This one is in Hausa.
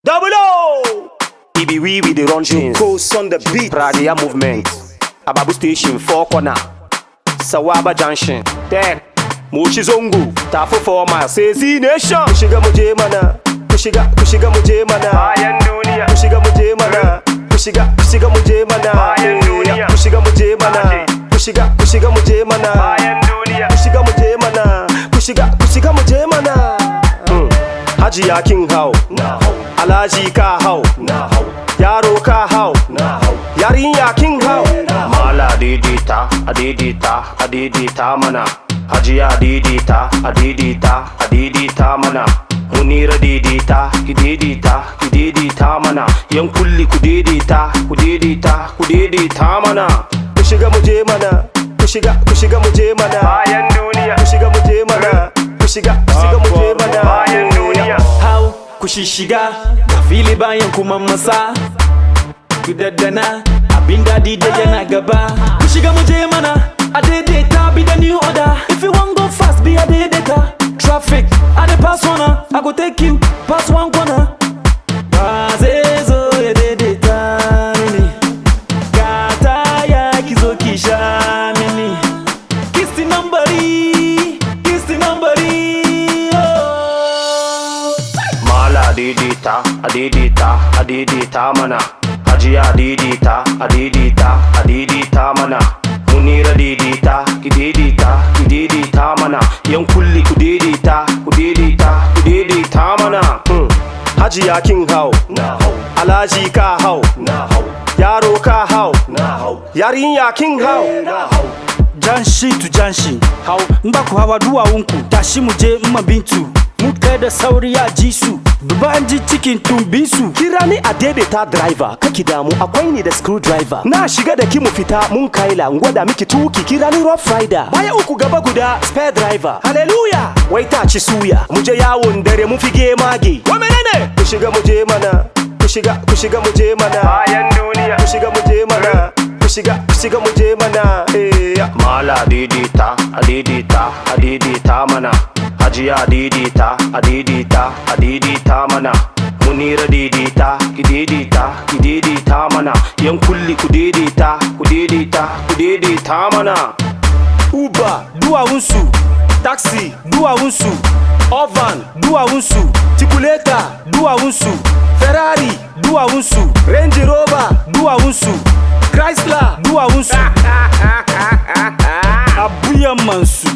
Double O! Ibi we with the run chains. Coast on the beat. Pradia movement. Ababu station, 4 corner. Sawaba junction. 10. Mochi Zongo. Tafo 4 miles. Sezi nation. Kushiga muje mana. Kushiga muje mana. Bayan duniya. Kushiga muje mana. Kushiga muje mana. Bayan duniya. Kushiga muje mana. Kushiga muje mana. Bayan duniya. Kushiga muje mana. Kushiga muje mana. Hajiya kin hau. Alhaji ka hau. Yaro ka hau. Yarinya kin hau. Mala adidita mana. Hajiya adidita mana. Munira didita mana. Yan kulli ku didita mana. Kushiga muje mana. Kushiga muje mana. Bayan duniya. Kushiga muje mana. Kushiga muje mana. Bayan duniya. Hau kushishiga da fili bayan kuma masa ku daddana abin daɗi da yana gaba. Kushiga muje mana a daidaita be the new order. If you want go fast be a daidaita. Traffic I dey pass one, I go take you pass one corner. Bazezo ya daidaita mini gata ya kizo kisha mini. Kiss the numberi oh. Mala adidita mana. Hajiya adidita mana. Munira didita mana. Yan kulli ku didita mana. Hajiya kin hau. Alhaji ka hau. Yaro ka hau. Yarinya kin hau. Janshi to janshi hau mbaku hawa duwawunku tashi muje bintu muka da sauri ya ji su duba an ji cikin tumbinsu. Kira ni a daidaita driver kaki damu akwai ni da screwdriver. Na shiga da ki mu fita mun kaila gwada miki tuki kira ni rough rider. Baya uku gaba guda spare driver. Hallelujah. Wai ta ci suya muje yawon dare mu fige mage. Wa menene? Kushiga muje mana. Kushiga muje mana. Bayan duniya. Kushiga muje mana. Kushiga muje mana. Mala adidita mana. Hajiya adidita mana. Munira didita mana. Yan kulli ku didita mana. Uber duwawunsu, taxi duwawunsu, ovan duwawunsu, tikuleta duwawunsu, Ferrari duwawunsu, Range Rover duwawunsu, Chrysler duwawunsu. Abuya mansu